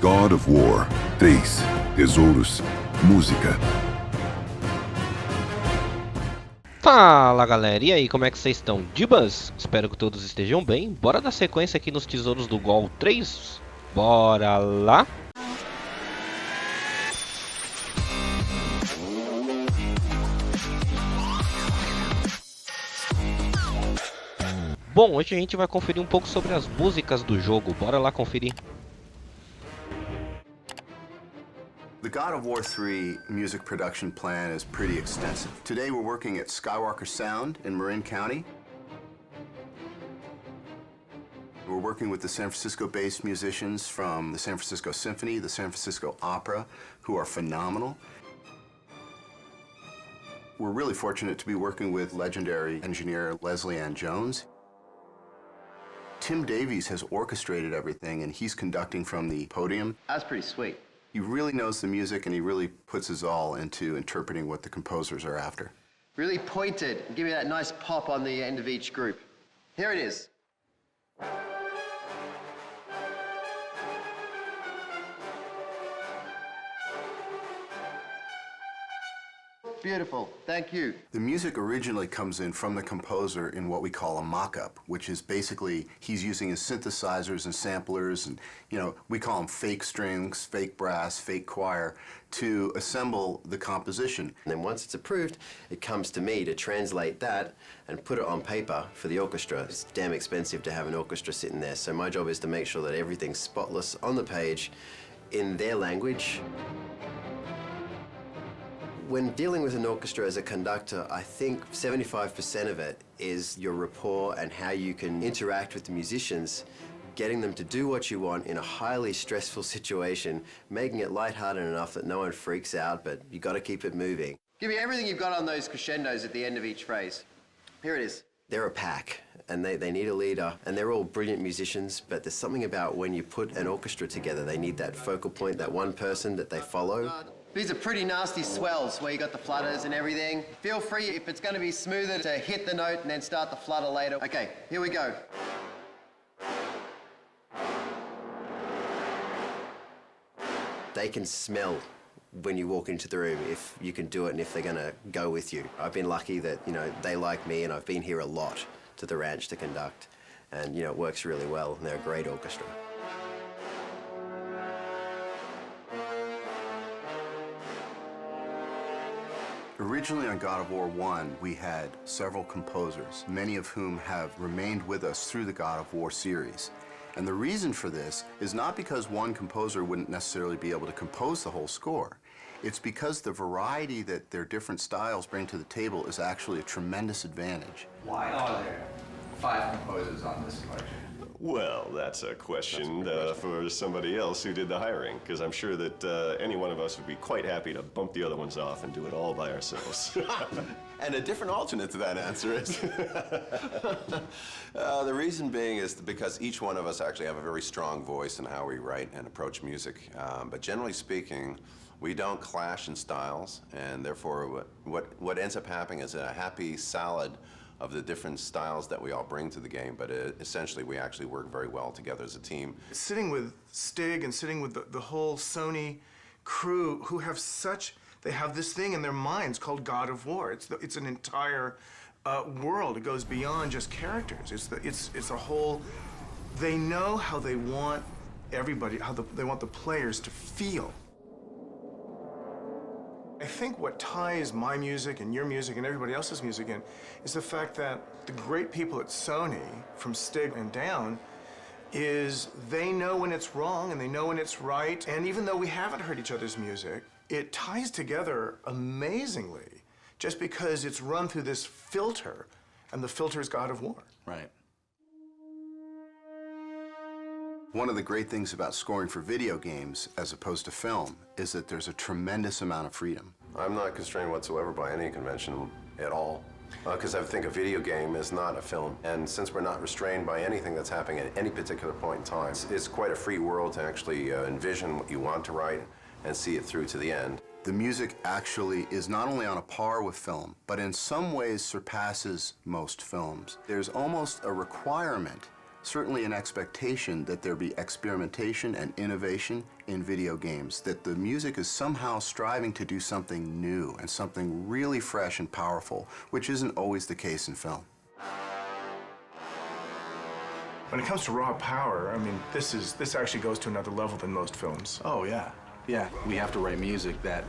God of War 3, Tesouros, música. Fala galera, e aí, como é que vocês estão? Dibas? Espero que todos estejam bem. Bora dar sequência aqui nos tesouros do Gol 3? Bora lá! Bom, hoje a gente vai conferir um pouco sobre as músicas do jogo. Bora lá conferir. The God of War 3 music production plan is pretty extensive. Today we're working at Skywalker Sound in Marin County. We're working with the San Francisco-based musicians from the San Francisco Symphony, the San Francisco Opera, who are phenomenal. We're really fortunate to be working with legendary engineer Leslie Ann Jhons. Tim Davies has orchestrated everything, and he's conducting from the podium. That's pretty sweet. He really knows the music, and he really puts his all into interpreting what the composers are after. Really pointed and give me that nice pop on the end of each group. Here it is. Beautiful, thank you. The music originally comes in from the composer in what we call a mock-up, which is basically he's using his synthesizers and samplers, and we call them fake strings, fake brass, fake choir, to assemble the composition. And then once it's approved, it comes to me to translate that and put it on paper for the orchestra. It's damn expensive to have an orchestra sitting there, so my job is to make sure that everything's spotless on the page in their language. When dealing with an orchestra as a conductor, I think 75% of it is your rapport and how you can interact with the musicians, getting them to do what you want in a highly stressful situation, making it lighthearted enough that no one freaks out, but you got to keep it moving. Give me everything you've got on those crescendos at the end of each phrase. Here it is. They're a pack, and they need a leader, and they're all brilliant musicians, but there's something about when you put an orchestra together, they need that focal point, that one person that they follow. These are pretty nasty swells where you got the flutters and everything. Feel free, if it's going to be smoother, to hit the note and then start the flutter later. Okay, here we go. They can smell when you walk into the room if you can do it and if they're going to go with you. I've been lucky that, they like me, and I've been here a lot to the ranch to conduct. And, it works really well, and they're a great orchestra. Originally on God of War 1, we had several composers, many of whom have remained with us through the God of War series. And the reason for this is not because one composer wouldn't necessarily be able to compose the whole score. It's because the variety that their different styles bring to the table is actually a tremendous advantage. Why are there 5 composers on this collection? Well, that's a question for somebody else who did the hiring, because I'm sure that any one of us would be quite happy to bump the other ones off and do it all by ourselves. And a different alternate to that answer is the reason being is because each one of us actually have a very strong voice in how we write and approach music. But generally speaking, we don't clash in styles, and therefore what ends up happening is a happy salad of the different styles that we all bring to the game, but essentially we actually work very well together as a team. Sitting with Stig and sitting with the whole Sony crew who have they have this thing in their minds called God of War. It's an entire world. It goes beyond just characters. It's a whole, they know how they want everybody, they want the players to feel. I think what ties my music and your music and everybody else's music in is the fact that the great people at Sony, from Stig and down, is they know when it's wrong and they know when it's right. And even though we haven't heard each other's music, it ties together amazingly just because it's run through this filter, and the filter is God of War. Right. One of the great things about scoring for video games as opposed to film is that there's a tremendous amount of freedom. I'm not constrained whatsoever by any convention at all, because I think a video game is not a film. And since we're not restrained by anything that's happening at any particular point in time, it's quite a free world to actually envision what you want to write and see it through to the end. The music actually is not only on a par with film, but in some ways surpasses most films. There's almost a requirement certainly an expectation that there be experimentation and innovation in video games, that the music is somehow striving to do something new and something really fresh and powerful, which isn't always the case in film. When it comes to raw power, I mean, this actually goes to another level than most films. Oh, yeah. Yeah, we have to write music that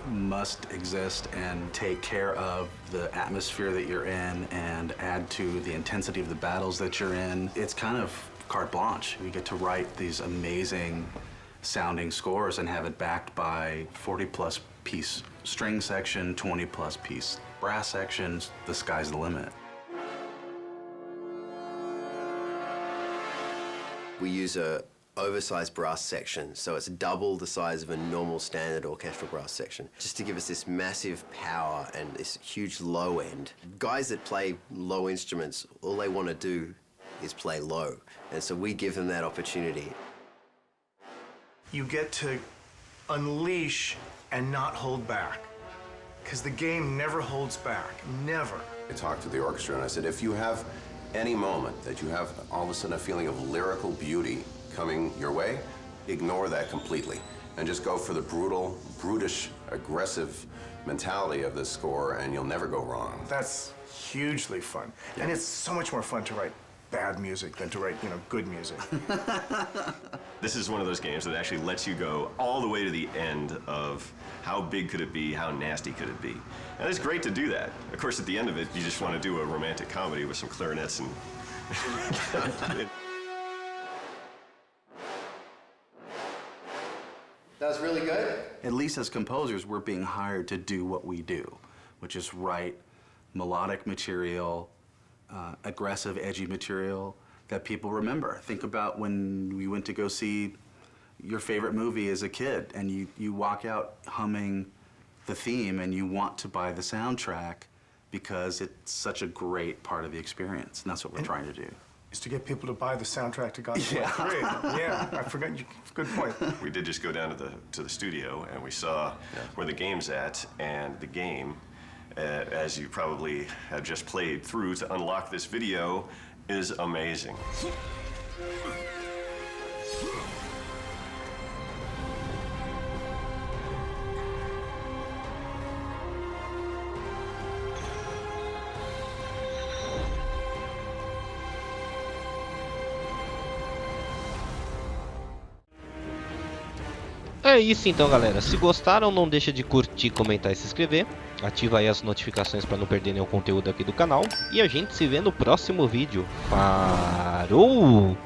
must exist and take care of the atmosphere that you're in and add to the intensity of the battles that you're in. It's kind of carte blanche. We get to write these amazing sounding scores and have it backed by 40-plus piece string section, 20-plus piece brass sections. The sky's the limit. We use a oversized brass section, so it's double the size of a normal standard orchestral brass section, just to give us this massive power and this huge low end. Guys that play low instruments, all they want to do is play low, and so we give them that opportunity. You get to unleash and not hold back, because the game never holds back, never. I talked to the orchestra and I said, if you have any moment that you have all of a sudden a feeling of lyrical beauty coming your way, ignore that completely and just go for the brutal, brutish, aggressive mentality of this score and you'll never go wrong. That's hugely fun. And it's so much more fun to write bad music than to write, good music. This is one of those games that actually lets you go all the way to the end of how big could it be, how nasty could it be. And it's great to do that. Of course, at the end of it, you just want to do a romantic comedy with some clarinets and... That was really good. At least as composers, we're being hired to do what we do, which is write melodic material, aggressive, edgy material that people remember. Think about when we went to go see your favorite movie as a kid and you walk out humming the theme and you want to buy the soundtrack because it's such a great part of the experience, and that's what we're trying to do. Is to get people to buy the soundtrack to God of War 3. Yeah, I forgot. Good point. We did just go down to the studio and we saw where the game's at, and the game, as you probably have just played through to unlock this video, is amazing. É isso então, galera. Se gostaram, não deixa de curtir, comentar e se inscrever. Ativa aí as notificações para não perder nenhum conteúdo aqui do canal. E a gente se vê no próximo vídeo. Parou!